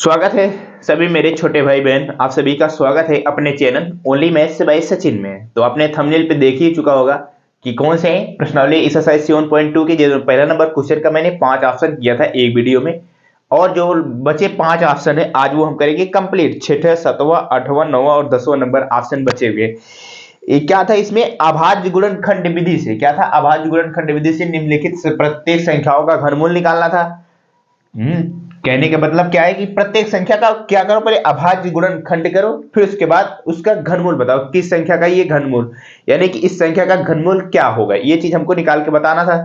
स्वागत है सभी मेरे छोटे भाई बहन। आप सभी का स्वागत है अपने चैनल ओनली मैथ्स से बाय सचिन में। तो आपने थंबनेल पे देख ही चुका होगा कि कौन से प्रश्नावली एक्सरसाइज 7.2 की जो पहला नंबर क्वेश्चन का मैंने 5 ऑप्शन किया था एक वीडियो में, और जो बचे 5 ऑप्शन है आज वो हम करेंगे कंप्लीट। छठा, सातवां, आठवां, नौवां और 10वां नंबर ऑप्शन बचे हुए। ये क्या था, इसमें अभाज्य गुणनखंड विधि से क्या था, अभाज्य गुणनखंड विधि से निम्नलिखित से प्रत्येक संख्याओं का घनमूल निकालना था। कहने का मतलब क्या है कि प्रत्येक संख्या का क्या करो, पहले अभाज्य गुणनखंड करो, फिर उसके बाद उसका घनमूल बताओ किस संख्या का ये घनमूल, यानी कि इस संख्या का घनमूल क्या होगा, ये चीज हमको निकाल के बताना था।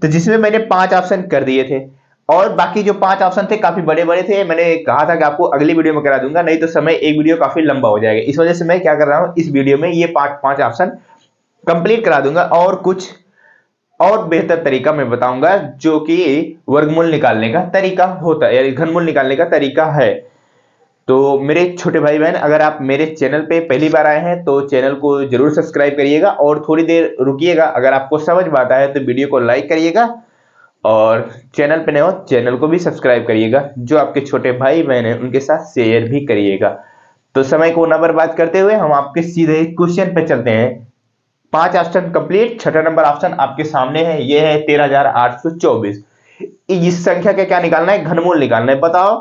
तो जिसमें मैंने 5 ऑप्शन कर दिए थे, और बाकी जो 5 ऑप्शन थे काफी बड़े बड़े थे। मैंने कहा था कि आपको अगली वीडियो में करा दूंगा, नहीं तो समय एक वीडियो काफी लंबा हो जाएगा। इस वजह से मैं क्या कर रहा हूं, इस वीडियो में ये 5 ऑप्शन कंप्लीट करा दूंगा, और कुछ और बेहतर तरीका मैं बताऊंगा जो कि वर्गमूल निकालने का तरीका होता है, यानी घनमूल निकालने का तरीका है। तो मेरे छोटे भाई बहन, अगर आप मेरे चैनल पे पहली बार आए हैं तो चैनल को जरूर सब्सक्राइब करिएगा और थोड़ी देर रुकिएगा। अगर आपको समझ में आता है तो वीडियो को लाइक करिएगा, और चैनल पे नए हो चैनल को भी सब्सक्राइब करिएगा। जो आपके छोटे भाई बहन हैं उनके साथ शेयर भी करिएगा। तो समय को ना बर्बाद करते हुए हम आपके सीधे क्वेश्चन पे चलते हैं। 5 ऑप्शन कंप्लीट, छठा नंबर ऑप्शन आपके सामने है, ये है 13,824। इस संख्या का क्या निकालना है, घनमूल निकालना है। बताओ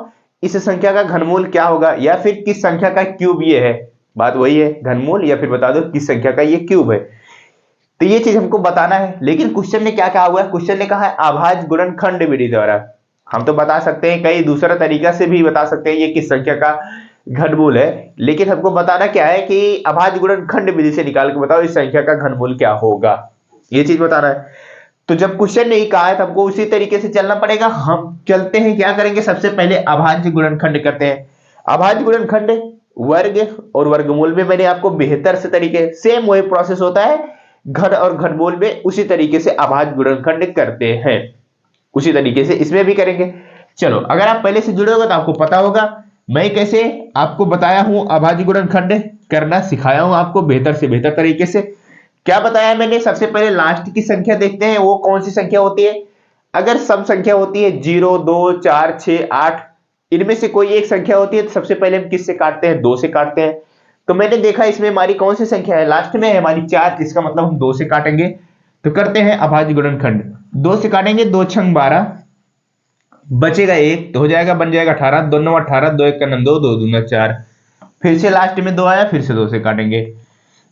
इस संख्या का घनमूल क्या होगा, या फिर किस संख्या का क्यूब ये है। बात वही है, घनमूल, या फिर बता दो किस संख्या का ये क्यूब है। तो ये चीज हमको बताना है। लेकिन क्वेश्चन ने क्या कहा हुआ है, क्वेश्चन ने कहा है अभाज्य गुणनखंड विधि द्वारा। हम तो बता सकते हैं, कई दूसरा तरीका से भी बता सकते हैं ये किस संख्या का घनमूल है, लेकिन हमको बताना क्या है कि अभाज्य गुणनखंड विधि से निकाल के बताओ इस संख्या का घनमूल क्या होगा, ये चीज बताना है। तो जब क्वेश्चन ने कहा है तो हमको उसी तरीके से चलना पड़ेगा। हम चलते हैं, क्या करेंगे, सबसे पहले अभाज्य गुणनखंड करते हैं। अभाज्य गुणनखंड वर्ग और वर्गमूल में मैंने आपको बेहतर से तरीके, सेम वही प्रोसेस होता है घन और घनमूल में, उसी तरीके से अभाज्य गुणनखंड करते हैं, उसी तरीके से इसमें भी करेंगे। चलो, अगर आप पहले से जुड़े होगा तो आपको पता होगा मैं कैसे आपको बताया हूं, अभाज्य गुणनखंड करना सिखाया हूं आपको बेहतर से बेहतर तरीके से। क्या बताया मैंने, सबसे पहले लास्ट की संख्या देखते हैं, वो कौन सी संख्या होती है। अगर सम संख्या होती है 0, 2, 4, 6, 8, इनमें से कोई एक संख्या होती है तो सबसे पहले हम किससे काटते हैं, 2 से काटते हैं। तो मैंने देखा इसमें हमारी कौन सी संख्या है, लास्ट में है हमारी 4, इसका मतलब हम 2 से काटेंगे। तो करते हैं अभाज्य गुणनखंड, 2 से काटेंगे, 2 छंग 12, बचेगा 1 तो हो जाएगा, बन जाएगा 18, 2 9 18, 2 1 9 2, 2 दूना 4। फिर से लास्ट में 2 आया, फिर से 2 से काटेंगे,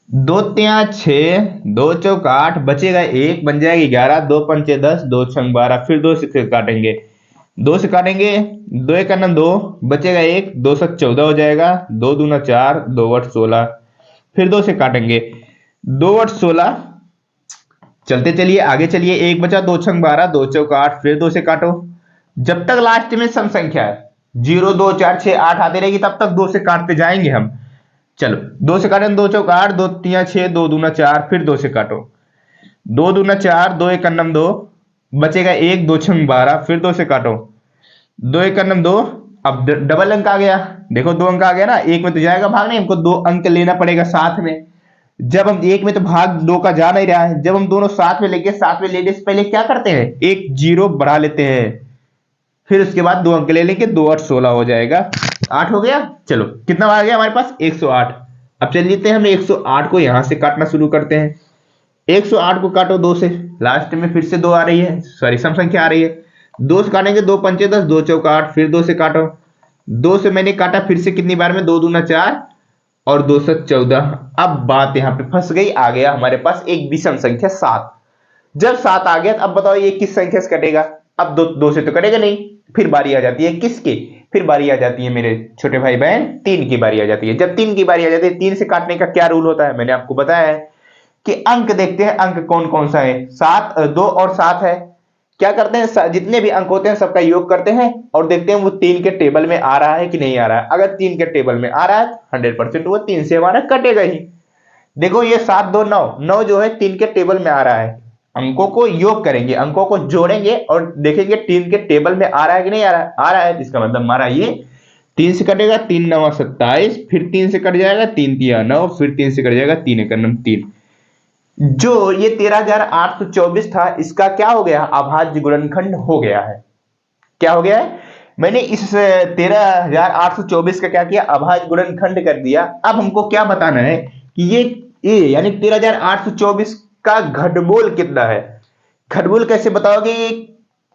2 तिया 6, 2 चौक 8, बचेगा 1, बन जाएगा 11, 2 पंचे 10, 2 छंग 12, फिर 2 से फिर काटेंगे, 2 से काटेंगे, 2 1 2, बचेगा 1, 2 7 14 हो जाएगा, 2 दूना 4, 2 8 16, फिर 2 से काटेंगे, 2 8 16। चलते चलिए आगे चलिए, 1 बचा, 2 छंग 12, 2 चौक 8, फिर 2 से काटो। जब तक लास्ट में सम संख्या है 0 2 4 6 8 आती रहेगी तब तक 2 से काटते जाएंगे हम। चलो, 2 से काटें, 2 चौक 8, 2 तिया 6, 2 दूना 4, फिर 2 से काटो, 2 दूना 4, 2 1 2, बचेगा 1, 2 छंग 12, फिर 2 से काटो, 2 1 2। अब डबल अंक आ गया, देखो 2 अंक आ गया ना, एक में तो जाएगा भाग नहीं, हमको 2 अंक लेना पड़ेगा साथ में। जब हम एक में तो भाग 2 का जा नहीं रहा है, जब हम दोनों साथ में लेंगे, साथ में लेने से पहले क्या करते हैं, एक जीरो बढ़ा लेते हैं, फिर उसके बाद 2 अंक ले लेंगे, 2 8 16 हो जाएगा, 8 हो गया। चलो, कितना आ गया हमारे पास, 108। अब चलिए हम 108 को यहां से काटना शुरू करते हैं। 108 को काटो 2 से, लास्ट में फिर से 2 आ रही है, सॉरी सम संख्या आ रही है, 2 से काटेंगे, 2 पंचे 10, 2 चौक 8, फिर 2 से काटो, 2 से मैंने काटा फिर से कितनी बार में, 2 दूना 4 और 2 7 14। अब बात यहां पे फंस गई, आ गया हमारे पास एक विषम संख्या 7। जब 7 आ गया अब बताओ ये किस संख्या से कटेगा। अब 2 से तो कटेगा नहीं, फिर बारी आ जाती है किसकी, फिर बारी आ जाती है मेरे छोटे भाई बहन, 3 की बारी आ जाती है। जब 3 की बारी आ जाती है, 3 से काटने का क्या रूल होता है, मैंने आपको बताया है कि अंक देखते हैं, अंक कौन कौन सा है, 7, 2 और 7 है। क्या करते हैं, जितने भी अंक होते हैं सबका योग करते हैं और देखते हैं वो 3 के टेबल में आ रहा है कि नहीं आ रहा है। अगर 3 के टेबल में आ रहा है 100% वो 3 से हमारा कटेगा ही। देखो ये 7 2 9, 9 जो है 3 के टेबल में आ रहा है, अंकों को योग करेंगे, अंकों को जोड़ेंगे और देखेंगे 3 के टेबल में आ रहा है कि नहीं आ रहा है। आ रहा है तो इसका मतलब हमारा ये 3 से कटेगा, 3 9 27, फिर 3 से कट जाएगा, 3 तिया 9, फिर 3 से कट जाएगा, 3 1 3। जो ये 13,824 था, इसका क्या हो गया, अभाज्य गुणनखंड हो गया है। क्या हो गया है, मैंने इस 13,824 का क्या किया, अभाज्य गुणनखंड कर दिया। अब हमको क्या बताना है कि ये यानी 13,824 का घटमूल कितना है। घटमूल कैसे बताओगे,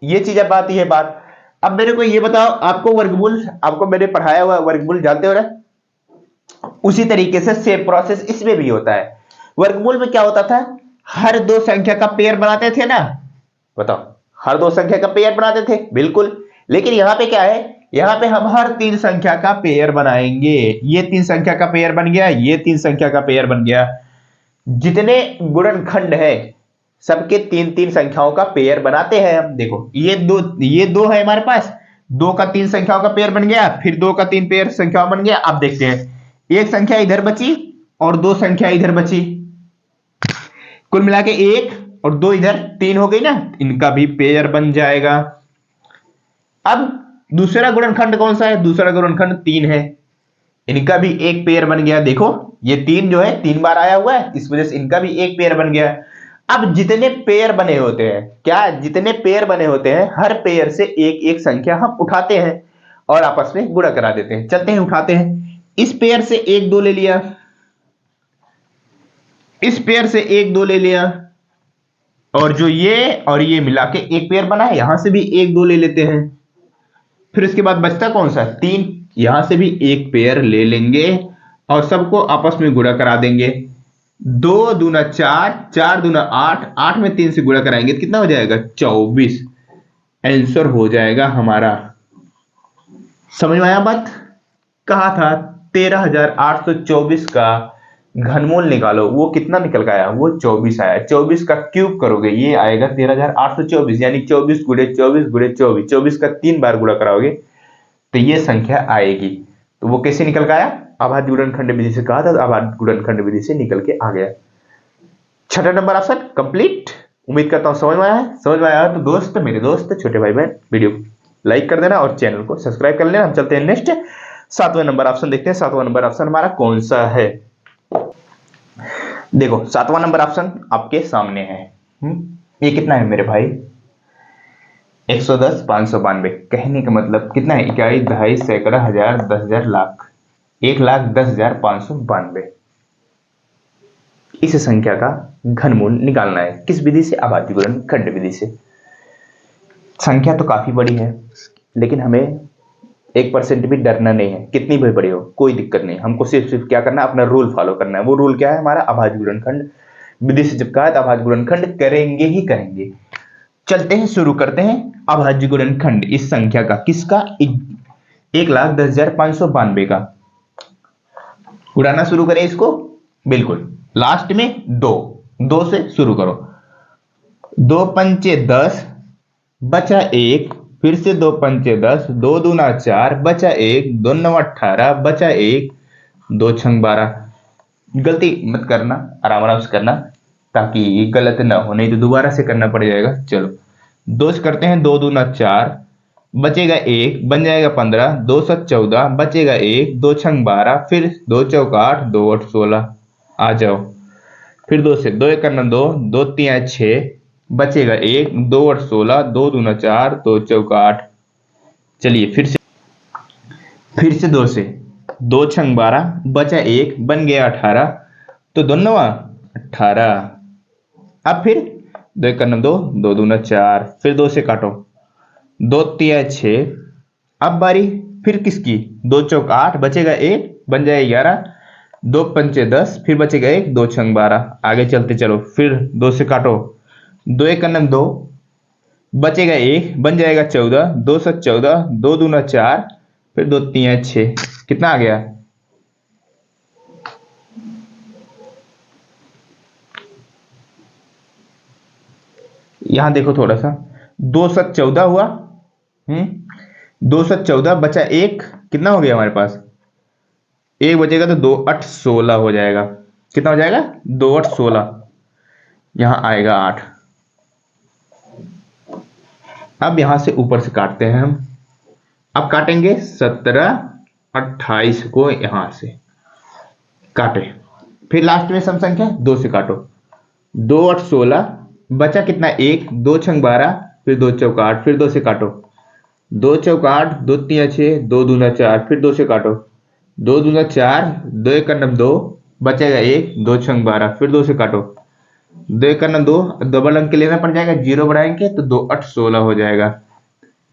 ये चीज अब आती है बात। अब मेरे को ये बताओ, आपको वर्गमूल, आपको मैंने पढ़ाया हुआ वर्गमूल जानते हो ना, उसी तरीके से सेम प्रोसेस इसमें भी होता है। वर्गमूल में क्या होता था, हर दो संख्या का पेयर बनाते थे ना, बताओ, हर दो संख्या का पेयर बनाते थे, बिल्कुल। लेकिन यहां पे क्या है, यहां पे हम हर तीन संख्या का पेयर बनाएंगे। ये तीन संख्या का पेयर बन गया, ये तीन संख्या का पेयर बन गया। जितने गुणनखंड है सबके तीन तीन संख्याओं का पेयर बनाते हैं हम। देखो ये दो है हमारे पास, दो का तीन संख्याओं का पेयर बन गया, फिर दो का तीन पेयर संख्याओं बन गया। अब देखते हैं, एक संख्या इधर बची और दो संख्या इधर बची, कुल मिला के एक और दो इधर तीन हो गई ना, इनका भी पेयर बन जाएगा। अब दूसरा गुणनखंड कौन सा है, दूसरा गुणनखंड तीन है, इनका भी एक पेयर बन गया। देखो ये तीन जो है तीन बार आया हुआ है, इस वजह से इनका भी एक पेयर बन गया। अब जितने पेयर बने होते हैं, क्या जितने पेयर बने होते हैं, हर पेयर से एक एक संख्या हम उठाते हैं और आपस में गुणा करा देते हैं। चलते हैं उठाते हैं, इस पेयर से एक दो ले लिया, इस पेयर से एक दो ले लिया, और जो ये और ये मिला के एक पेयर बना है, यहां से भी एक दो ले लेते हैं। फिर इसके बाद बचता कौन सा, तीन, यहां से भी एक पेयर ले लेंगे और सबको आपस में गुणा करा देंगे। दो दूना चार, चार दूना आठ, आठ में तीन से गुणा कराएंगे तो कितना हो जाएगा, 24। आंसर हो जाएगा हमारा। समझ में आया बात, कहा था 13,824 का घनमूल निकालो, वो कितना निकल के आया, वो 24 आया। 24 का क्यूब करोगे ये आएगा 13,824, यानी 24 गुणे 24 गुणे 24, 24 का 3 बार गुणा कराओगे तो ये संख्या आएगी। तो वो कैसे निकल के आया, अभाज्य गुणनखंड विधि से कहा था, अभाज्य गुणनखंड विधि से निकल के आ गया। छठा नंबर ऑप्शन कंप्लीट। उम्मीद करता हूं समझ में आया है। समझ में आया तो दोस्त, मेरे दोस्त, छोटे भाई बहन, वीडियो लाइक कर देना और चैनल को सब्सक्राइब कर लेना। हम चलते हैं नेक्स्ट, सातवां नंबर ऑप्शन देखते हैं। सातवां नंबर ऑप्शन हमारा कौन सा है, देखो सातवां नंबर ऑप्शन आपके सामने है। ये कितना है मेरे भाई, 110, 592। कहने का मतलब कितना है, इकाई, दहाई, सैकड़ा, हजार, 10,000, लाख, 1,10,592। इस संख्या का घनमूल निकालना है, किस विधि से, अभाज्य गुणनखंड विधि से। संख्या तो काफी बड़ी है, लेकिन हमें 1% भी डरना नहीं है, कितनी भी बड़ी हो कोई दिक्कत नहीं। हमको सिर्फ क्या करना है, अपना रूल फॉलो करना है। वो रूल क्या है हमारा, अभाज्य गुणनखंड विधि से जब कहा तो अभाज्य गुणनखंड करेंगे ही करेंगे। चलते हैं, शुरू करते हैं अभाज्य गुणनखंड इस संख्या का, किसका, 1,10,592 का। उड़ाना शुरू करें इसको, बिल्कुल लास्ट में दो से शुरू करो। 2 पंचे 10 बचा 1, फिर से 2 पंचे 10, 2 दूना 4 बचा 1, 2 9 18 बचा 1, 2 छंग 12। गलती मत करना, आराम आराम से करना ताकि गलत ना हो, नहीं तो दोबारा से करना पड़ जाएगा। चलो 2 से करते हैं, 2 दूना 4 बचेगा 1, बन जाएगा 15, 2 7 14 बचेगा 1, 2 छंग 12, फिर 2 चौक 8, 2 8 16। आ जाओ, फिर 2 से 2 1 2, 2 3 6 बचेगा 1, 2 8 16, 2 दूना 4, 2 चौक 8। चलिए फिर से 2 से, 2 छंग 12 बचा 1, बन गया 18, तो 2 9 18। अब फिर 2 1 2, 2 दूना 4, फिर 2 से काटो, 2 3 6। अब बारी फिर किसकी, 2 चौक 8 बचेगा 1, बन जाएगा 11, 2 पंचे 10, फिर बचेगा 1, 2 छंग 12। आगे चलते चलो, फिर 2 से काटो, 2 1 2 बचेगा 1, बन जाएगा 14, 2 7 14, 2 दूना 4, फिर 2 3 6। कितना आ गया, यहां देखो थोड़ा सा, 2 7 14 हुआ, 2 7 14 बचा 1, कितना हो गया हमारे पास, 1 बचेगा तो 2 8 16 हो जाएगा। कितना हो जाएगा, 2 8 16, यहां आएगा 8। अब यहां से ऊपर से काटते हैं हम। अब काटेंगे 17 28 को, यहां से काटे, फिर लास्ट में सम संख्या 2 से काटो, 2 8 16 बचा कितना 1, 2 छंग 12, फिर 2 चौक 8, फिर 2 से काटो, दो चौक 8, दो तिया 6, दो दूना 4, फिर 2 से काटो, 2 दूना 4, 2 एक नम 2, बचेगा 1, 2 छंग 12, फिर 2 से काटो, 2 एक नम 2, डबल अंक लेना पड़ जाएगा, जीरो बढ़ाएंगे तो 2 8 16 हो जाएगा।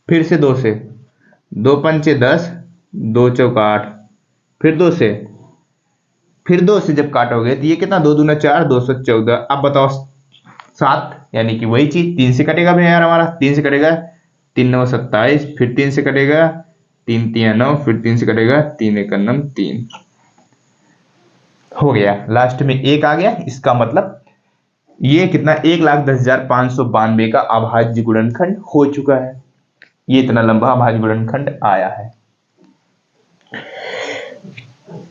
फिर से 2 से, 2 पंचे 10, 2 चौक 8, फिर 2 से, फिर 2 से जब काटोगे तो ये कितना, 2 दूना 4, 214। अब बताओ 7, यानी कि वही चीज 3 से कटेगा भी यार हमारा, 3 से कटेगा, 3 9 27, फिर 3 से कटेगा, 3 3 9, फिर 3 से कटेगा, 3 1 9 3 हो गया। लास्ट में 1 आ गया, इसका मतलब ये कितना, 1,10,592 का अभाज्य गुणनखंड हो चुका है। ये इतना लंबा अभाज्य गुणनखंड आया है।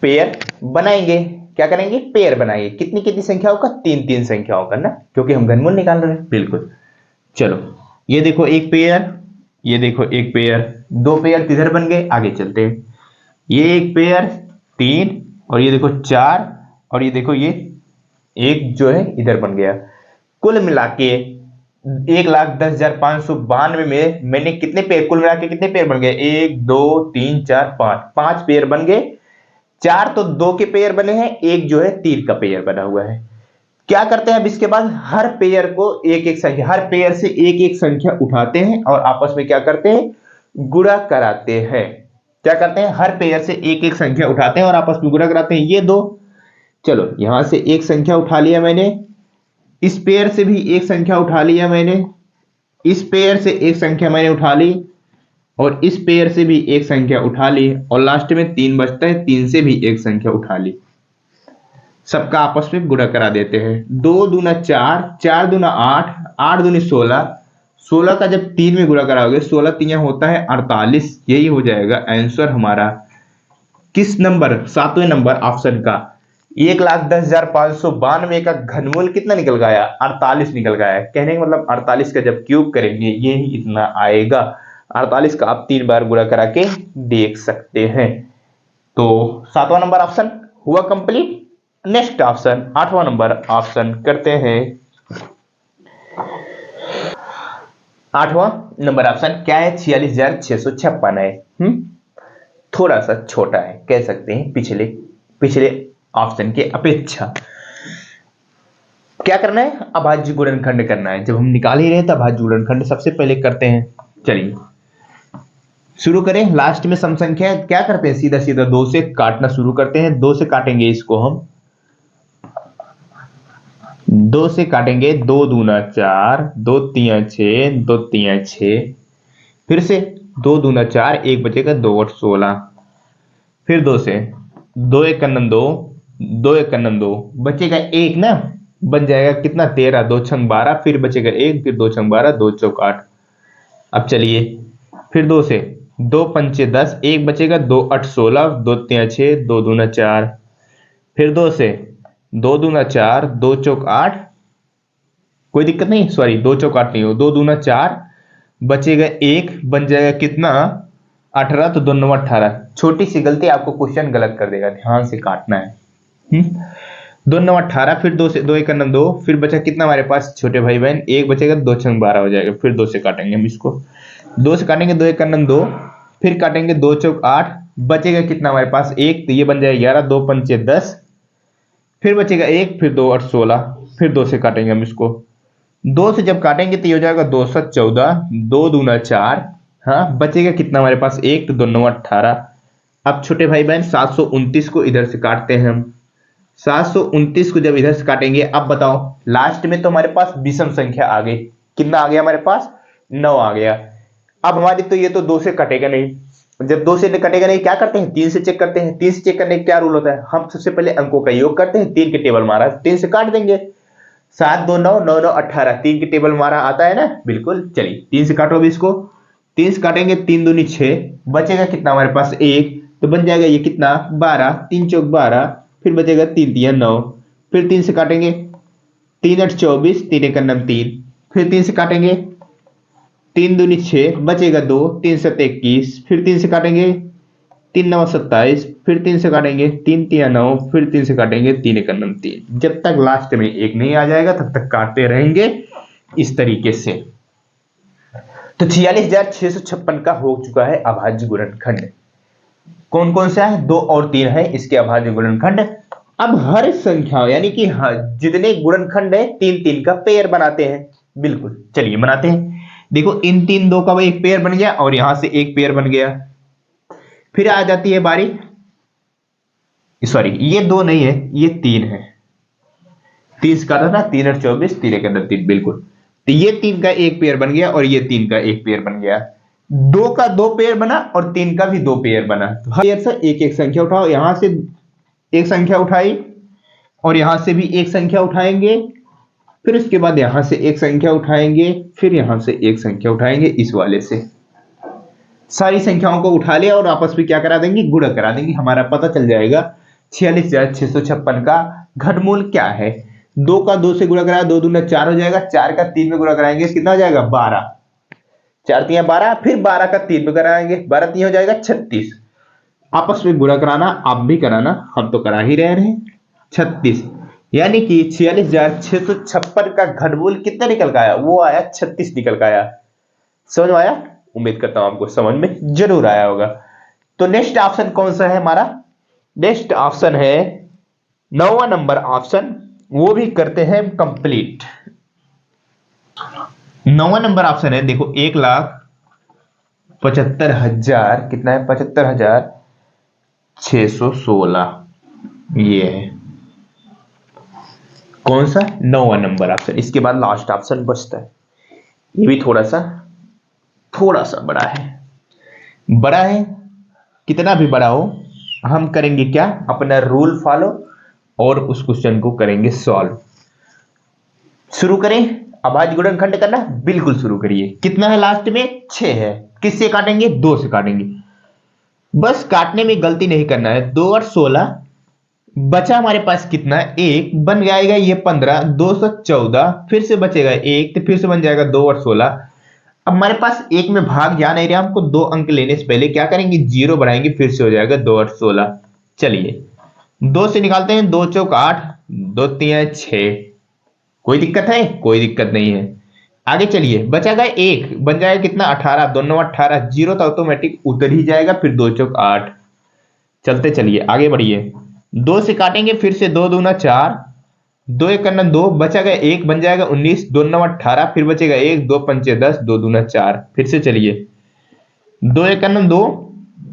पेयर बनाएंगे, क्या करेंगे, पेयर बनाएंगे। कितनी कितनी संख्याओं का, 3 3 संख्याओं का ना, क्योंकि हम घनमूल निकाल रहे हैं। बिल्कुल, चलो ये देखो एक पेयर, ये देखो एक पेयर, 2 पेयर किधर बन गए, आगे चलते हैं। ये एक पेयर 3, और ये देखो 4, और ये देखो ये एक जो है इधर बन गया। कुल मिला के 1,10,592 में मैंने कितने पेयर, कुल मिला के कितने पेयर बन गए, 1 2 3 4 5, 5 पेयर बन गए। 4 तो 2 के पेयर बने हैं, एक जो है 3 का पेयर बना हुआ है। क्या करते हैं अब इसके बाद, हर पेयर को एक एक संख्या, हर पेयर से एक एक संख्या उठाते हैं और आपस में क्या करते हैं, गुणा कराते हैं। क्या करते हैं, हर पेयर से एक एक संख्या उठाते हैं और आपस में गुणा कराते हैं। ये 2, चलो यहां से एक संख्या उठा लिया मैंने, इस पेयर से भी एक संख्या उठा लिया मैंने, इस पेयर से एक संख्या मैंने उठा ली, और इस पेयर से भी एक संख्या उठा ली, और लास्ट में 3 बचता है, 3 से भी एक संख्या उठा ली। सबका आपस में गुणा करा देते हैं। 2 दूना 4, 4 दूना 8, 8 दूनी 16, 16 का जब 3 में गुणा कराओगे, 16 3 होता है 48। यही हो जाएगा आंसर हमारा। किस नंबर, 7वें नंबर ऑप्शन का 1,10,592 का घनमूल कितना निकल गया, 48 निकल गया है। कहने का मतलब 48 का जब क्यूब करेंगे ये ही इतना आएगा। 48 का आप 3 बार गुणा करा के देख सकते हैं। तो 7वां नंबर ऑप्शन हुआ कंप्लीट। नेक्स्ट ऑप्शन 8वां नंबर ऑप्शन करते हैं। 8वां नंबर ऑप्शन क्या है, 46,656 है। थोड़ा सा छोटा है कह सकते हैं पिछले ऑप्शन के अपेक्षा। क्या करना है, अभाज्य गुणनखंड करना है। जब हम निकाल ही रहे हैं तो अभाज्य गुणनखंड सबसे पहले करते हैं। चलिए शुरू करें। लास्ट में सम संख्या क्या करते हैं, सीधा सीधा 2 से काटना शुरू करते हैं। 2 से काटेंगे इसको हम, 2 से काटेंगे, 2 दूना 4, 2 तिया 6, 2 तिया 6, फिर से 2 दूना 4, 1 बचेगा, 2 8 16, फिर 2 से, 2 एक कन्नम 2, 2 एक कन्नम 2, बचेगा 1 ना, बन जाएगा कितना, 13, 2 छंग 12, फिर बचेगा 1, फिर 2 छंग 12, 2 चौक 8। अब चलिए फिर 2 से, 2 पंचे 10, 1 बचेगा, 2 8 16, 2 तिया 6, 2 दूना 4, फिर 2 से, 2 दूना 4, 2 चौक 8, कोई दिक्कत नहीं, सॉरी 2 चौक 8 नहीं हो, 2 दूना 4, बचेगा 1, बन जाएगा कितना, 18, तो 2 9 18। छोटी सी गलती आपको क्वेश्चन गलत कर देगा, ध्यान से काटना है। 2 9 18, फिर 2 से, 2 एक नम 2, फिर बचा कितना हमारे पास छोटे भाई बहन, 1 बचेगा, 2 छंग 12 हो जाएगा, फिर 2 से काटेंगे हम इसको, 2 से काटेंगे, 2 एक नम 2, फिर काटेंगे 2 चौक 8, बचेगा कितना हमारे पास 1, तो ये बन जाएगा 11, 2 पंचे 10, फिर बचेगा 1, फिर 2 8 16, फिर 2 से काटेंगे हम इसको। 2 से जब काटेंगे तो ये हो जाएगा 2 7 14, 2 दूना 4, हाँ बचेगा कितना हमारे पास 1, तो 2 9 18। अब छोटे भाई बहन 729 को इधर से काटते हैं हम। 729 को जब इधर से काटेंगे, अब बताओ लास्ट में तो हमारे पास विषम संख्या आ गई। कितना आ गया हमारे पास, 9 आ गया। अब हमारी तो ये तो 2 से कटेगा नहीं। जब 2 से कटेगा नहीं, क्या करते हैं, 3 से चेक करते हैं। 3 से चेक करने का क्या रूल होता है, हम सबसे पहले अंकों का योग करते हैं। 3 के टेबल मारा, 3 से काट देंगे। 7 2 9, 9 9 18, 3 के टेबल मारा आता है ना, बिल्कुल। चलिए 3 से काटो अभी इसको, 3 से काटेंगे, 3 दूनी 6, बचेगा कितना हमारे पास 1, तो बन जाएगा ये कितना 12, 3 चौक 12, फिर बचेगा 3 तिया 9, फिर 3 से काटेंगे, 3 8 24, 3 एक नम 3, फिर 3 से काटेंगे, 3 दूनी 6, बचेगा 2, 3 7 21, फिर 3 से काटेंगे, 3 9 27, फिर 3 से काटेंगे, 3 तिया 9, फिर 3 से काटेंगे, 3 एक नम 3। जब तक लास्ट में 1 नहीं आ जाएगा तब तक काटते रहेंगे इस तरीके से। तो 46,656 का हो चुका है अभाज्य गुणनखंड। कौन कौन सा है? 2 और 3 है इसके अभाज्य गुणनखंड। अब हर संख्या यानी कि जितने गुणनखंड है 3-3 का पेयर बनाते हैं। बिल्कुल, चलिए बनाते हैं। देखो इन 3 का एक पेयर बन गया और यहां से एक पेयर बन गया। फिर आ जाती है बारी, सॉरी ये 2 नहीं है, ये 3 है। 30 का था ना, 3 और 24, 3 के अंदर 3, बिल्कुल। तो ये 3 का एक पेयर बन गया और ये 3 का एक पेयर बन गया। 2 का 2 पेयर बना और 3 का भी 2 पेयर बना। तो हर पेयर से एक एक संख्या उठाओ, यहां से एक संख्या उठाई और यहां से भी एक संख्या उठाएंगे, फिर उसके बाद यहां से एक संख्या उठाएंगे, फिर यहां से एक संख्या उठाएंगे। इस वाले से सारी संख्याओं को उठा लिया और आपस में क्या करा देंगे? गुणा करा देंगे। हमारा पता चल जाएगा 46,656 का घनमूल क्या है। 2 का 2 से गुणा कराया, 2 दूना 4 हो जाएगा। 4 का 3 में गुणा कराएंगे, कितना हो जाएगा? 12। 4 3 12, फिर 12 का 3 में कराएंगे, 12 3 हो जाएगा 36। आपस में गुणा कराना, आप भी कराना, हम तो करा ही रहे हैं। 36 यानी कि 46,656 का घनमूल कितना निकल का आया? वो आया 36 निकल का आया। समझ में आया? उम्मीद करता हूं आपको समझ में जरूर आया होगा। तो नेक्स्ट ऑप्शन कौन सा है हमारा? नेक्स्ट ऑप्शन है 9वां नंबर ऑप्शन, वो भी करते हैं कंप्लीट। 9वां नंबर ऑप्शन है, देखो 1,75,000 कितना है? 75,616 ये है। कौन सा? 9वां नंबर ऑप्शन। इसके बाद लास्ट ऑप्शन बचता है, ये भी थोड़ा सा बड़ा है। बड़ा है, कितना भी बड़ा हो, हम करेंगे क्या? अपना रूल फॉलो और उस क्वेश्चन को करेंगे सॉल्व। शुरू करें अभाज्य गुणनखंड करना? बिल्कुल शुरू करिए। कितना है लास्ट में? 6 है। किससे काटेंगे? 2 से काटेंगे। बस काटने में गलती नहीं करना है। 2 और 16 बचा हमारे पास कितना? 1 बन जाएगा ये 15, 214, फिर से बचेगा 1, तो फिर से बन जाएगा 2 और 16। अब हमारे पास 1 में भाग जा नहीं रहा, हमको 2 अंक लेने से पहले क्या करेंगे? 0 बढ़ाएंगे, फिर से हो जाएगा 2 और 16। चलिए 2 से निकालते हैं, 2 चौक 8, 2 3 6। कोई दिक्कत है? कोई दिक्कत नहीं है। आगे चलिए, बचाएगा 1, बन जाएगा कितना? 18, दोनों 18, 0 तो ऑटोमेटिक उतर ही जाएगा, फिर 2 चौक 8। चलते चलिए आगे बढ़िए। 2 से काटेंगे, फिर से 2 दूना 4, 2 1 2, बचाएगा 1, बन जाएगा 19, 2 9 18, फिर बचेगा 1, 2 पंचे 10, 2 दूना 4। फिर से चलिए 2 1 2,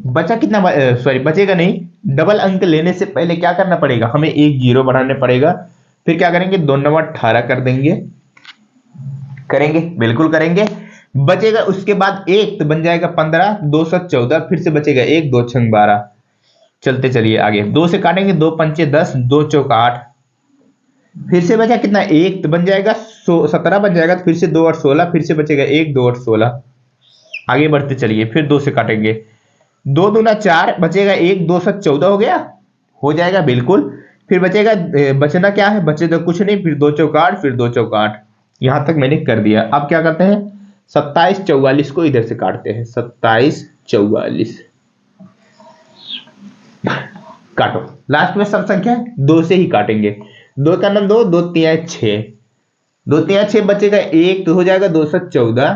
बचा कितना? सॉरी बचेगा नहीं, डबल अंक लेने से पहले क्या करना पड़ेगा? हमें एक 0 बढ़ाने पड़ेगा। फिर क्या करेंगे? 2 9 18 कर देंगे। करेंगे, बिल्कुल करेंगे। बचेगा उसके बाद 1, तो बन जाएगा 15, 2 7 14, फिर से बचेगा 1, 2 6 12। चलते चलिए आगे। 2 से काटेंगे, 2 पंचे 10, 2 चौक 8, फिर से बचा कितना? 1, तो बन जाएगा 17 बन जाएगा, फिर से 2 और 16, फिर से बचेगा 1, 2 और 16। आगे बढ़ते चलिए, फिर 2 से काटेंगे, 2 दूना 4, बचेगा 1, 2 7 14 हो गया, हो जाएगा बिल्कुल। फिर बचेगा, बचना क्या है? बचे तो कुछ नहीं, फिर 2 चौक 8, फिर 2 चौक 8। यहां तक मैंने कर दिया। अब क्या करते हैं? 27 44 को इधर से काटते हैं। 27 44 काटो। लास्ट में सब संख्या 2 से ही काटेंगे। 2 का 2, 2 3 6, 2 3 6, बचेगा 1, तो हो जाएगा 2 7 14,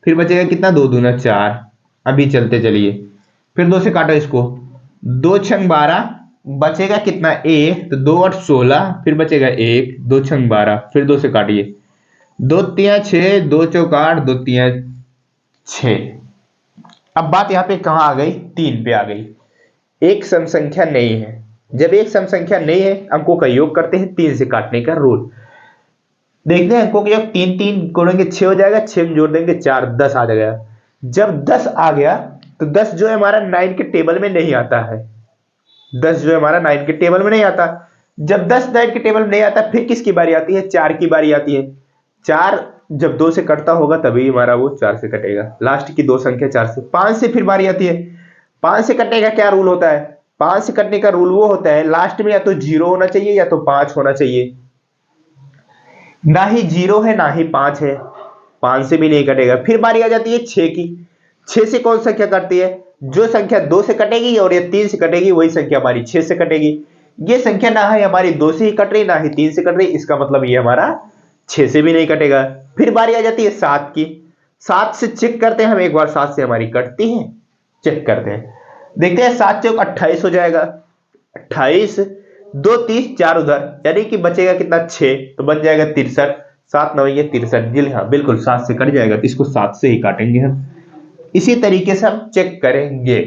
फिर बचेगा कितना? 2 दूना 4। अभी चलते चलिए, फिर 2 से काटो इसको, 2 6 12, बचेगा कितना? 1, तो 2 8 16, फिर बचेगा 1, 2 6 12, फिर 2 से काटिए, 2 3 6, 2 चौक 8, 2 3 6। अब बात यहां पे कहां आ गई? 3 पे आ गई। एक सम संख्या नहीं है। जब एक सम संख्या नहीं है, अंकों का योग करते हैं 3 से काटने का रूल। देखते हैं अंकों का योग 3 3 गुणेंगे 6 हो जाएगा, 6 में जोड़ देंगे 4, 10 आ जाएगा। जब 10 आ गया तो 10 जो है हमारा 9 के टेबल में नहीं आता है। 10 जो है हमारा 9 के टेबल में नहीं आता। जब 10 9 के टेबल में नहीं आता, फिर किसकी बारी आती है? 4 की बारी आती है। 4 जब 2 से कटता होगा तभी हमारा वो 4 से कटेगा। लास्ट की 2 संख्या 4 से। 5 से फिर बारी आती है। 5 से कटने का क्या रूल होता है? 5 से कटने का रूल वो होता है, लास्ट में या तो 0 होना चाहिए या तो 5 होना चाहिए। ना ही 0 है ना ही 5 है, 5 से भी नहीं कटेगा। फिर बारी आ जाती है 6 की। 6 से कौन संख्या कटती है? जो संख्या 2 से कटेगी और ये 3 से कटेगी, वही संख्या हमारी 6 से कटेगी। ये संख्या ना है हमारी 2 से ही कट रही, ना ही 3 से कट रही, इसका मतलब ये हमारा 6 से भी नहीं कटेगा। फिर बारी आ जाती है 7 की। 7 से चेक करते हैं हम एक बार, 7 से हमारी कटती है, चेक करते हैं, देखते हैं 7 चौक 28 हो जाएगा, 28, 2 30, 4 उधर, यानी कि बचेगा कितना 6, तो बन जाएगा 63, 7 9 ये 63, जी हाँ बिल्कुल 7 से कट जाएगा, तो इसको 7 से ही काटेंगे हम। इसी तरीके से हम चेक करेंगे,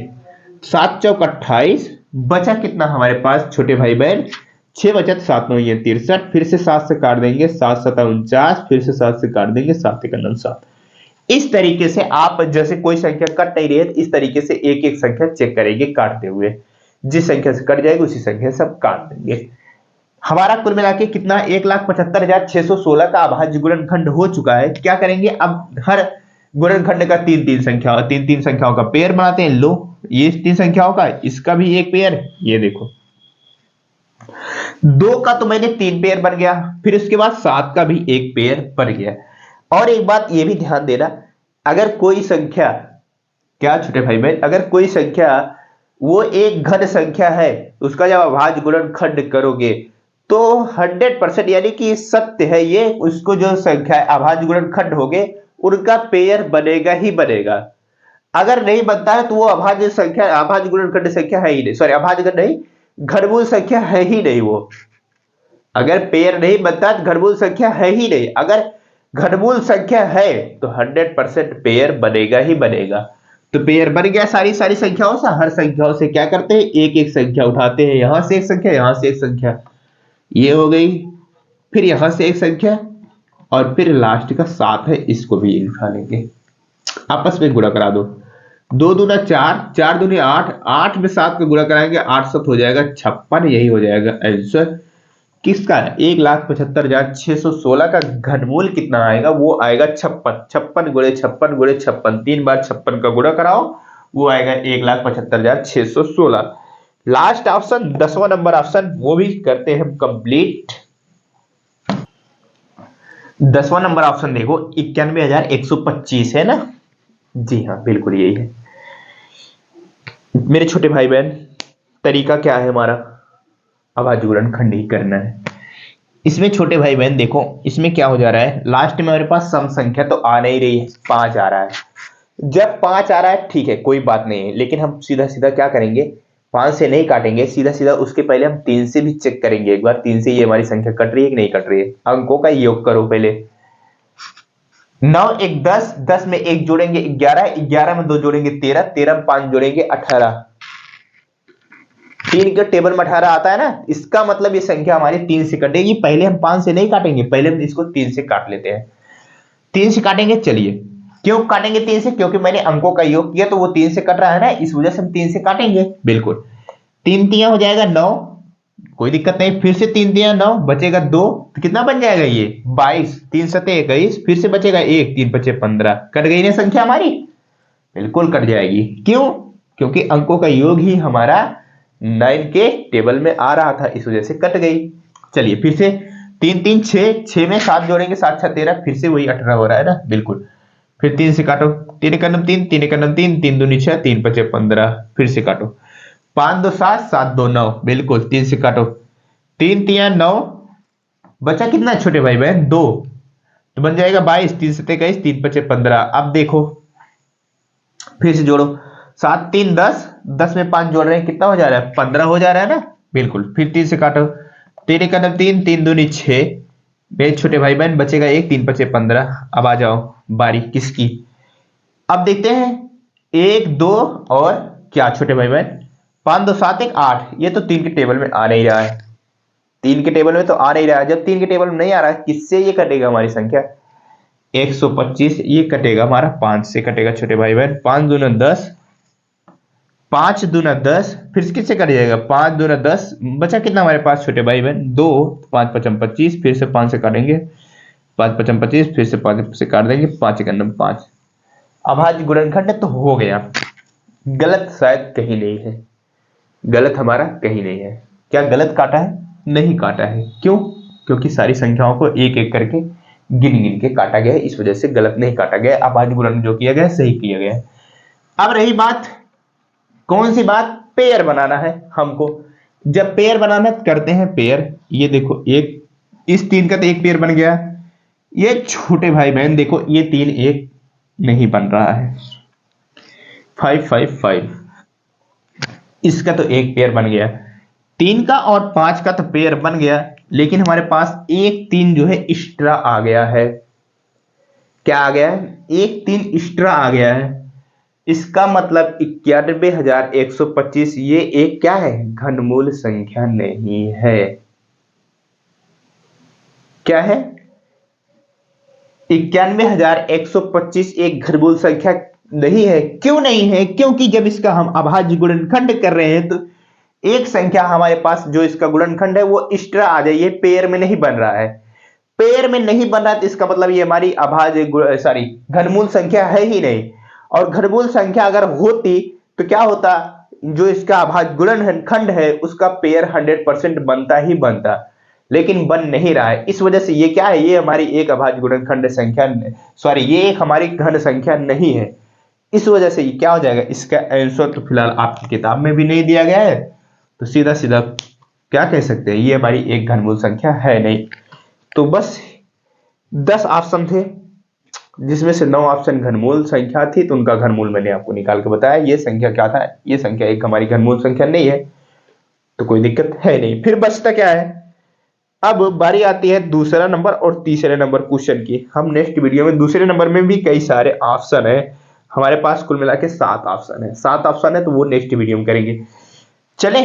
7 चौक 28, बचा कितना हमारे पास छोटे भाई बहन, 6 बचा, 7 9 ये 63, फिर से 7 से काट देंगे, 7 7 49, फिर से 7 से काट देंगे, 7 1 9 7। इस तरीके से आप जैसे कोई संख्या कट नहीं रही है, इस तरीके से एक एक संख्या चेक करेंगे काटते हुए, जिस संख्या से कट जाएगी उसी संख्या से आप काट देंगे। हमारा कुल मिला के कितना 1,75,616 का अभाज्य गुणनखंड हो चुका है। क्या करेंगे, अब हर गुणनखंड का तीन तीन संख्याओं का पेयर बनाते हैं। लो ये 3 संख्याओं का, इसका भी एक पेयर, ये देखो 2 का तो मैंने 3 पेयर बन गया, फिर उसके बाद 7 का भी एक पेयर बन गया। और एक बात ये भी ध्यान देना, अगर कोई संख्या, क्या छोटे भाई बहन, अगर कोई संख्या वो एक घन संख्या है, उसका जब अभाज्य गुणनखंड करोगे तो 100% यानी कि सत्य है ये, उसको जो संख्या अभाज्य गुणनखंड होगे उनका पेयर बनेगा ही बनेगा। अगर नहीं बनता है तो वो अभाज्य संख्या, अभाज्य गुणनखंड संख्या है ही नहीं, सॉरी अभाज्य नहीं, घनमूल संख्या है ही नहीं वो। अगर पेयर नहीं बनता तो घनमूल संख्या है ही नहीं, अगर घनमूल संख्या है तो 100% पेयर बनेगा ही बनेगा। तो पेयर बन गया सारी संख्याओं से, हर संख्याओं से क्या करते हैं, एक एक संख्या उठाते हैं, यहां से एक संख्या, यहां से एक संख्या, ये हो गई, फिर यहां से एक संख्या, और फिर लास्ट का 7 है, इसको भी उठा लेंगे, आपस में गुणा करा दो, 2 दूना 4, 4 दूनी 8, 8 में 7 का गुणा कराएंगे, 8 7 हो जाएगा 56, यही हो जाएगा आंसर किसका, 1,75,616 का घनमूल कितना आएगा, वो आएगा 56, 56 गुणे 56 गुणे 56, 3 बार 56 का गुणा कराओ, वो आएगा 1,75,616। लास्ट ऑप्शन 10वां नंबर ऑप्शन, वो भी करते हैं हम कंप्लीट। 10वां नंबर ऑप्शन देखो, 91,125 है ना, जी हाँ बिल्कुल यही है। मेरे छोटे भाई बहन, तरीका क्या है हमारा, अभाज्य गुणनखंड ही करना है। इसमें छोटे भाई बहन देखो, इसमें क्या हो जा रहा है, लास्ट में हमारे पास सम संख्या तो आ नहीं रही है, 5 आ रहा है। जब 5 आ रहा है ठीक है, कोई बात नहीं है, लेकिन हम सीधा सीधा क्या करेंगे, 5 से नहीं काटेंगे, सीधा सीधा उसके पहले हम 3 से भी चेक करेंगे एक बार, 3 से ये हमारी संख्या कट रही है कि नहीं कट रही है। अंकों का योग करो पहले, 9 1 10, 10 में 1 जोड़ेंगे 11, 11 में 2 जोड़ेंगे 13, 13 में 5 जोड़ेंगे 18, 3 के टेबल में 18 आता है ना, इसका मतलब ये संख्या हमारी 3 से कटेगी। पहले हम 5 से नहीं काटेंगे, पहले हम इसको 3 से काट लेते हैं, 3 से काटेंगे। चलिए क्यों काटेंगे 3 से, क्योंकि मैंने अंकों का योग किया तो वो 3 से कट रहा है ना, इस वजह से हम 3 से काटेंगे, बिल्कुल। 3 3 हो जाएगा 9, कोई दिक्कत नहीं, फिर से 3 3 9, बचेगा 2, तो कितना बन जाएगा ये 22, 3 7 21, फिर से बचेगा 1, 3 5 15, कट गई ना संख्या हमारी, बिल्कुल कट जाएगी। क्यों, क्योंकि अंकों का योग ही हमारा 9 के टेबल में आ रहा था, इस वजह से कट गई। चलिए फिर से 3 3 6, 6 में 7 जोड़ेंगे, 7 6 13, फिर से वही 18 हो रहा है ना, बिल्कुल। फिर 3 से काटो, 3 1 3, 3 1 3, 3 2 6, 3 5 15, फिर से काटो, 5 2 7, 7 2 9, बिल्कुल 3 से काटो, 3 3 9, बचा कितना छोटे भाई बहन 2, तो बन जाएगा 22, 3 7 21, 3 5 15। अब देखो फिर से जोड़ो, 7 3 10, 10 में 5 जोड़ रहे हैं, कितना हो जा रहा है 15 हो जा रहा है ना, बिल्कुल। फिर 3 से काटो, 3 1 3, 3 2 6, मेरे छोटे भाई बहन बचेगा 1, 3 5 15। अब आ जाओ बारी किसकी, अब देखते हैं 1 2 और क्या छोटे भाई बहन, 5 2 7 1 8, ये तो 3 के टेबल में आ नहीं रहा है, 3 के टेबल में तो आ नहीं रहा है। जब 3 के टेबल में नहीं आ रहा है, किससे ये कटेगा हमारी संख्या, 125, ये कटेगा हमारा 5 से कटेगा छोटे भाई बहन, 5 दूना 10, 5 दूना 10, फिर किससे कट जाएगा, 5 दूना 10, बचा कितना हमारे पास छोटे भाई बहन 2, 5 5 25, फिर से 5 से काटेंगे, 5 5 25, फिर से 5 से काट देंगे, 5 1 5। अभाज्य गुणनखंड तो हो गया, गलत शायद कहीं नहीं है, गलत हमारा कहीं नहीं है। क्या गलत काटा है, नहीं काटा है, क्यों, क्योंकि सारी संख्याओं को एक एक करके गिन गिन के काटा गया है, इस वजह से गलत नहीं काटा गया, अभाज्य गुणन जो किया गया सही किया गया है। अब रही बात, कौन सी बात, पेयर बनाना है हमको। जब पेयर बनाना करते हैं पेयर, ये देखो एक, इस 3 का तो एक पेयर बन गया, ये छोटे भाई बहन देखो, ये 3 1, नहीं बन रहा है। 555 इसका तो एक पेयर बन गया, 3 का और 5 का तो पेयर बन गया, लेकिन हमारे पास एक 3 जो है एक्स्ट्रा आ गया है। क्या आ गया है? एक 3 एक्स्ट्रा आ गया है। इसका मतलब 91,125 ये एक क्या है? घनमूल संख्या नहीं है। क्या है? 91,125 एक घनमूल संख्या नहीं है। क्यों नहीं है? क्योंकि जब इसका हम अभाज्य गुणनखंड कर रहे हैं तो एक संख्या हमारे पास जो इसका गुणनखंड है वो एक्स्ट्रा आ जाइए, पेयर में नहीं बन रहा है। पेयर में नहीं बन रहा है तो इसका मतलब ये हमारी अभाज्य सॉरी घनमूल संख्या है ही नहीं। और घनमूल संख्या अगर होती तो क्या होता? जो इसका अभाज्य गुणनखंड है उसका पेयर 100% बनता ही बनता, लेकिन बन नहीं रहा है। इस वजह से ये क्या है? ये हमारी एक अभाज्य गुणनखंड संख्या सॉरी ये एक हमारी घन संख्या नहीं है। इस वजह से ये क्या हो जाएगा? इसका आंसर तो फिलहाल आपकी किताब में भी नहीं दिया गया है, तो सीधा सीधा क्या कह सकते हैं? ये हमारी एक घनमूल संख्या है नहीं। तो बस 10 ऑप्शन थे जिसमें से 9 ऑप्शन घनमूल संख्या थी, तो उनका घनमूल मैंने आपको निकाल के बताया। ये संख्या क्या था? ये संख्या एक हमारी घनमूल संख्या नहीं है, तो कोई दिक्कत है नहीं। फिर बचता क्या है? अब बारी आती है दूसरा नंबर और तीसरे नंबर क्वेश्चन की। हम नेक्स्ट वीडियो में दूसरे नंबर में भी कई सारे ऑप्शन है, हमारे पास कुल मिला के 7 ऑप्शन है। 7 ऑप्शन है तो वो नेक्स्ट वीडियो में करेंगे। चले,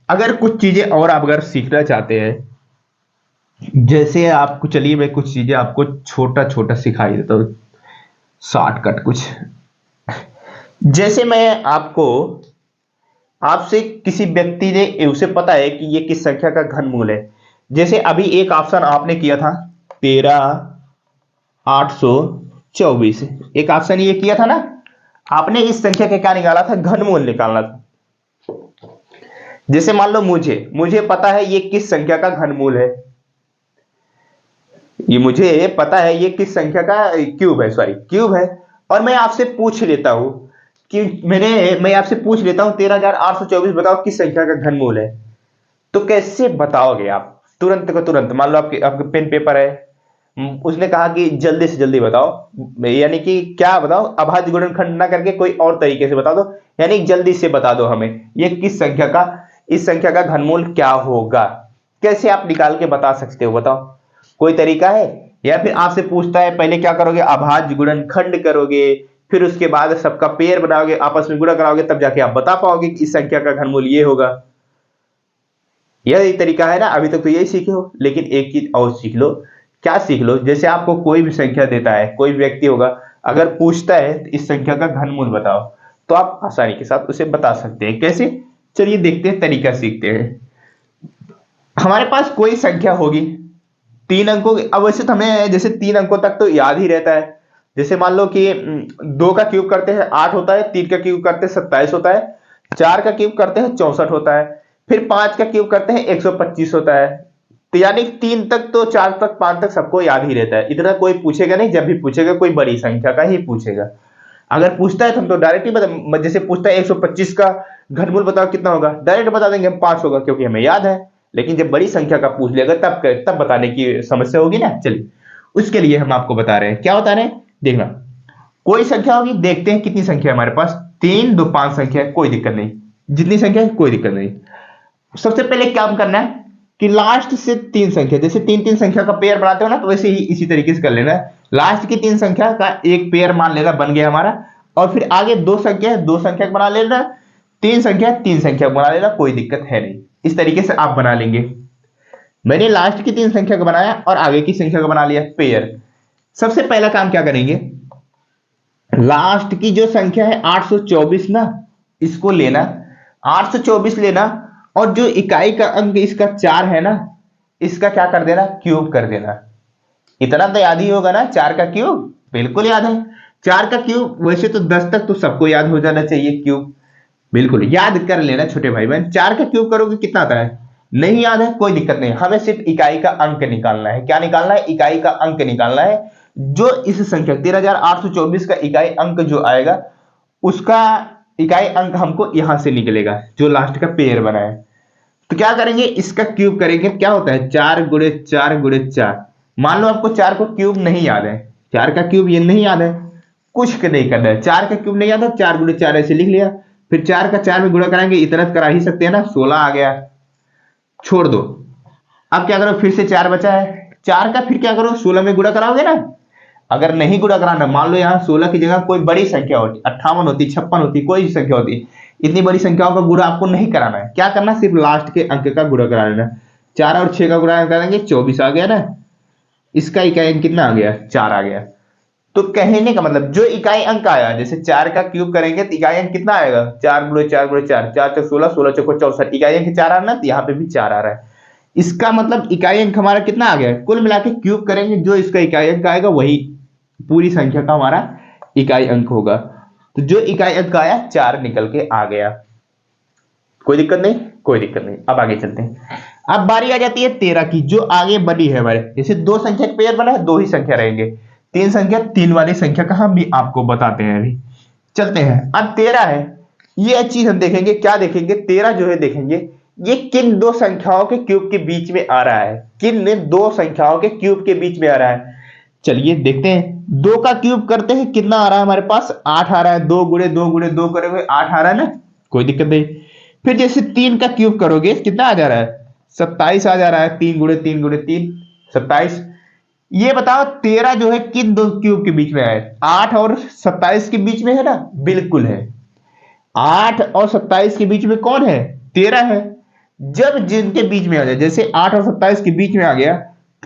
अगर कुछ चीजें और आप अगर सीखना चाहते हैं, जैसे आपको, चलिए मैं कुछ चीजें आपको छोटा छोटा सिखाई देता हूँ, शॉर्टकट कुछ। जैसे मैं आपको, आपसे किसी व्यक्ति ने, उसे पता है कि ये किस संख्या का घनमूल है। जैसे अभी एक ऑप्शन आपने किया था 13,824, एक ऑप्शन ये किया था ना आपने, इस संख्या का क्या निकाला था? घनमूल निकालना था। जैसे मान लो मुझे पता है ये किस संख्या का घनमूल है, ये मुझे पता है ये किस संख्या का क्यूब है, सॉरी क्यूब है, और मैं आपसे पूछ लेता हूं कि मैं आपसे पूछ लेता हूं 13,824 बताओ किस संख्या का घनमूल है, तो कैसे बताओगे आप? तुरंत का तुरंत। मान लो आपके पेन पेपर है, उसने कहा कि जल्दी से जल्दी बताओ, यानी कि क्या बताओ? अभाज्य गुणनखंड ना करके कोई और तरीके से बता दो, यानी जल्दी से बता दो हमें ये किस संख्या का, इस संख्या का घनमूल क्या होगा। कैसे आप निकाल के बता सकते हो? बताओ, कोई तरीका है? या फिर आपसे पूछता है पहले क्या करोगे? अभाज्य गुणनखंड करोगे, फिर उसके बाद सबका पेयर बनाओगे, आपस में गुणा कराओगे, तब जाके आप बता पाओगे कि इस संख्या का घनमूल ये होगा। यही तरीका है ना। अभी तक तो यही सीखे हो, लेकिन एक चीज और सीख लो। क्या सीख लो? जैसे आपको कोई भी संख्या देता है, कोई व्यक्ति होगा, अगर पूछता है तो इस संख्या का घनमूल बताओ, तो आप आसानी के साथ उसे बता सकते हैं। कैसे? चलिए देखते हैं, तरीका सीखते हैं। हमारे पास कोई संख्या होगी 3 अंकों की। अब वैसे तो हमें जैसे 3 अंकों तक तो याद ही रहता है। जैसे मान लो कि 2 का क्यूब करते हैं 8 होता है, 3 का क्यूब करते हैं 27 होता है, 4 का क्यूब करते हैं 64 होता है, फिर 5 का क्यूब करते हैं 125 होता है। तो यानी 3 तक तो, 4 तक, 5 तक सबको याद ही रहता है। इतना कोई पूछेगा नहीं, जब भी पूछेगा कोई बड़ी संख्या का ही पूछेगा। अगर पूछता है तो हम तो डायरेक्ट ही बता, जैसे पूछता है 125 का घनमूल बताओ कितना होगा, डायरेक्ट बता देंगे हम 5 होगा, क्योंकि हमें याद है। लेकिन जब बड़ी संख्या का पूछ लेगा तब बताने की समस्या होगी ना। चलिए उसके लिए हम आपको बता रहे हैं। क्या बता रहे हैं? देखना, कोई संख्या होगी, देखते हैं कितनी संख्या है हमारे पास। 3, 2, 5 संख्या है, कोई दिक्कत नहीं, जितनी संख्या है कोई दिक्कत नहीं। सबसे पहले क्या करना है कि लास्ट से 3 संख्या, जैसे 3 संख्या का पेयर बनाते हो ना, तो वैसे ही इसी तरीके से कर लेना है। लास्ट की 3 संख्या का एक पेयर मान लेना, बन गया हमारा। और फिर आगे 2 संख्या, 2 संख्या बना लेना, 3 संख्या बना लेना, कोई दिक्कत है नहीं। इस तरीके से आप बना लेंगे। मैंने लास्ट की 3 संख्या का बनाया और आगे की संख्या का बना लिया पेयर। सबसे पहला काम क्या करेंगे? लास्ट की जो संख्या है 824 ना, इसको लेना, 824 लेना, और जो इकाई का अंक इसका 4 है ना, इसका क्या कर देना? क्यूब कर देना। इतना तो याद ही होगा ना, 4 का क्यूब बिल्कुल याद है। 4 का क्यूब वैसे तो 10 तक तो सबको याद हो जाना चाहिए क्यूब, बिल्कुल याद कर लेना छोटे भाई बहन। 4 का क्यूब करोगे कितना आता है? नहीं याद है, कोई दिक्कत नहीं, हमें सिर्फ इकाई का अंक निकालना है। क्या निकालना है? इकाई का अंक निकालना है। जो इस संख्या 13,824 का इकाई अंक जो आएगा, उसका इकाई अंक हमको यहां से निकलेगा, जो लास्ट का पेयर बना है। तो क्या करेंगे? इसका क्यूब करेंगे। क्या होता है? 4 गुणे 4 गुणे 4। मान लो आपको 4 को क्यूब नहीं याद है, 4 का क्यूब ये नहीं याद है, कुछ नहीं करना है। 4 का क्यूब नहीं आता, 4 गुणे 4 ऐसे लिख लिया, फिर 4 का 4 में गुणा कराएंगे, इतना करा ही सकते हैं ना, 16 आ गया, छोड़ दो। अब क्या करो, फिर से 4 बचा है, 4 का फिर क्या करो, 16 में गुणा कराओगे ना। अगर नहीं गुणा कराना, मान लो यहाँ 16 की जगह कोई बड़ी संख्या होती, 58 होती, 56 होती, कोई संख्या होती, इतनी बड़ी संख्याओं का गुणा आपको नहीं कराना है। क्या करना, सिर्फ लास्ट के अंक का गुणा करा लेना। 4 और 6 का गुणा करेंगे, 24 आ गया ना, इसका इकाई अंक कितना आ गया, 4 आ गया। तो कहने का मतलब जो इकाई अंक आया, जैसे 4 का क्यूब करेंगे तो इकाई अंक कितना आएगा, 4 गुणे 4 गुणे 4, 4 चौक 16, 16 चौक 64, इकाई अंक 4 आ रहा है ना, तो यहाँ पे भी 4 आ रहा है। इसका मतलब इकाई अंक हमारा कितना आ गया, कुल मिला के क्यूब करेंगे जो इसका इकाई अंक आएगा वही पूरी संख्या का हमारा इकाई अंक होगा। तो जो इकाई अंक आया 4 निकल के आ गया। कोई दिक्कत नहीं, कोई दिक्कत नहीं। अब आगे चलते हैं। अब बारी आ जाती है 13 की, जो आगे बनी है हमारे, जैसे 2 संख्या का पेयर बना है, 2 ही संख्या रहेंगे, 3 संख्या, 3 वाली संख्या का हम भी आपको बताते हैं। अभी चलते हैं। अब 13 है, ये चीज हम देखेंगे, क्या देखेंगे, 13 जो है देखेंगे ये किन 2 संख्याओं के क्यूब के बीच में आ रहा है, किन 2 संख्याओं के क्यूब के बीच में आ रहा है। चलिए देखते हैं। 2 का क्यूब करते हैं, कितना आ रहा है हमारे पास, 8 आ रहा है, 2 गुणे 2 गुणे 2 करोगे 8 आ रहा है ना, कोई दिक्कत नहीं। फिर जैसे 3 का क्यूब करोगे कितना आ जा रहा है, 27 आ जा रहा है, 3 गुणे 3 गुणे 3 27। ये बताओ 13 जो है किन 2 क्यूब के बीच में है, 8 और 27 के बीच में है ना, बिल्कुल है। 8 और 27 के बीच में कौन है, 13 है। जब जिनके बीच में आ जाए, जैसे 8 और 27 के बीच में आ गया,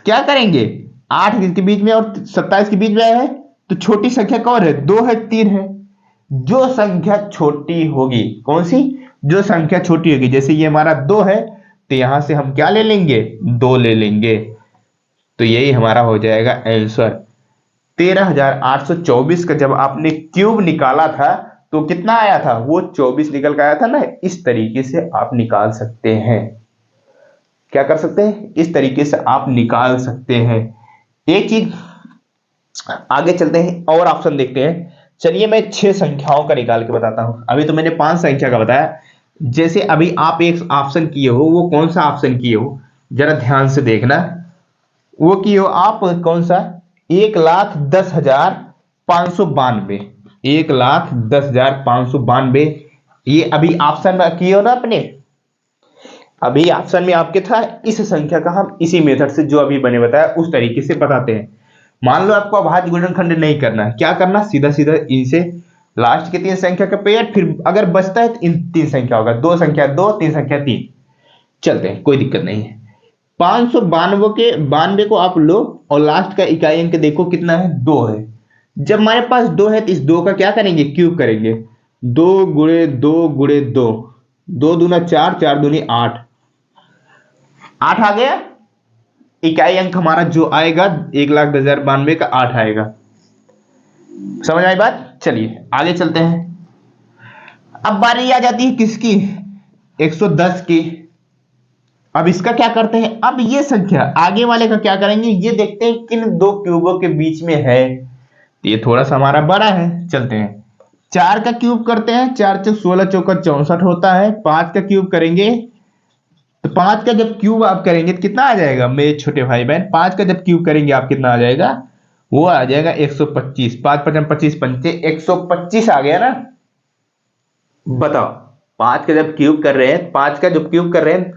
क्या करेंगे, 8 के बीच में और 27 के बीच में आया है, तो छोटी संख्या कौन है, 2 है, 3 है। जो संख्या छोटी होगी, कौन सी, जो संख्या छोटी होगी, जैसे ये हमारा 2 है, तो यहां से हम क्या ले लेंगे, 2 ले लेंगे। तो यही हमारा हो जाएगा आंसर। 13,824 का जब आपने क्यूब निकाला था तो कितना आया था, वो 24 निकल के आया था ना। इस तरीके से आप निकाल सकते हैं। क्या कर सकते हैं, इस तरीके से आप निकाल सकते हैं। एक चीज आगे चलते हैं और ऑप्शन देखते हैं। चलिए मैं 6 संख्याओं का निकाल के बताता हूं। अभी तो मैंने 5 संख्या का बताया। जैसे अभी आप एक ऑप्शन किए हो, वो कौन सा ऑप्शन किए हो, जरा ध्यान से देखना। वो किए हो आप कौन सा, 1,10,592, 1,10,592। ये अभी ऑप्शन में किए हो ना अपने, अभी ऑप्शन में आपके था। इस संख्या का हम इसी मेथड से जो अभी मैंने बताया उस तरीके से बताते हैं। मान लो आपको अभाज्य गुणनखंड नहीं करना है, क्या करना, सीधा सीधा इनसे लास्ट के 3 संख्या का पेयर, फिर अगर बचता है तो इन 3 संख्या होगा, 2 संख्या 2, 3 संख्या 3। चलते हैं, कोई दिक्कत नहीं है। 592 के 92 को आप लो और लास्ट का इकाई अंक देखो कितना है, 2 है। जब हमारे पास 2 है तो इस 2 का क्या करेंगे, क्यूब करेंगे। 2 गुणे 2 गुणे 2, 2 दूना 4, 4 दूनी 8, 8 आ गया। इकाई अंक हमारा जो आएगा 1,10,092 का 8 आएगा। समझ आई बात। चलिए आगे चलते हैं। अब बारी आ जाती है किसकी, 110 की। अब इसका क्या करते हैं, अब ये संख्या आगे वाले का क्या करेंगे, ये देखते हैं किन 2 क्यूबों के बीच में है। ये थोड़ा सा हमारा बड़ा है, चलते हैं। 4 का क्यूब करते हैं, 4 चौक 16 चौका 64 होता है। 5 का क्यूब करेंगे, तो 5 का जब क्यूब आप करेंगे तो कितना आ जाएगा मेरे छोटे भाई बहन, 5 का जब क्यूब करेंगे आप कितना आ जाएगा, वो आ जाएगा 125। 5 5 25 पंचे 125 आ गया ना। बताओ 5 का जब क्यूब कर रहे हैं, 5 का जब क्यूब कर रहे हैं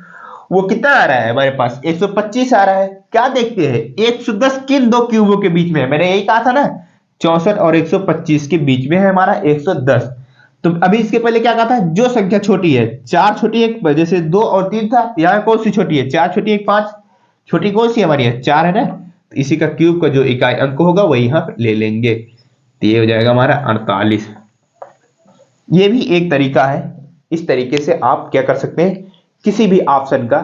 वो कितना आ रहा है हमारे पास, 125 आ रहा है। क्या देखते हैं, 110 किन 2 क्यूबों के बीच में है, मैंने यही कहा था ना, 64 और 125 के बीच में है हमारा 110। तो अभी इसके पहले क्या कहा था, जो संख्या छोटी है, 4 छोटी है, जैसे 2 और 3 था, यहाँ कौन सी छोटी है, 4 छोटी है, 5 छोटी, कौन सी हमारी है, 4 है ना। तो इसी का क्यूब का जो इकाई अंक होगा वही यहाँ पे ले लेंगे, तो ये हो जाएगा हमारा 48। ये भी एक तरीका है। इस तरीके से आप क्या कर सकते हैं, किसी भी ऑप्शन का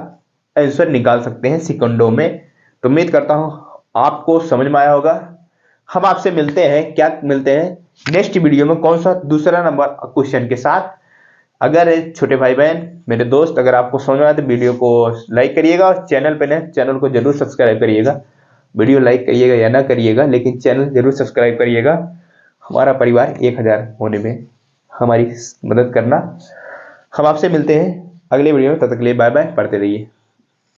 आंसर निकाल सकते हैं सेकंडों में। तो उम्मीद करता हूं आपको समझ में आया होगा। हम आपसे मिलते हैं, क्या मिलते हैं नेक्स्ट वीडियो में, कौन सा, दूसरा नंबर क्वेश्चन के साथ। अगर छोटे भाई बहन मेरे दोस्त, अगर आपको समझ में आया तो वीडियो को लाइक करिएगा, और चैनल पे नए चैनल को जरूर सब्सक्राइब करिएगा। वीडियो लाइक करिएगा या ना करिएगा, लेकिन चैनल जरूर सब्सक्राइब करिएगा। हमारा परिवार 1000 होने में हमारी मदद करना। हम आपसे मिलते हैं अगले वीडियो में, तब तक के लिए बाय बाय, पढ़ते रहिए।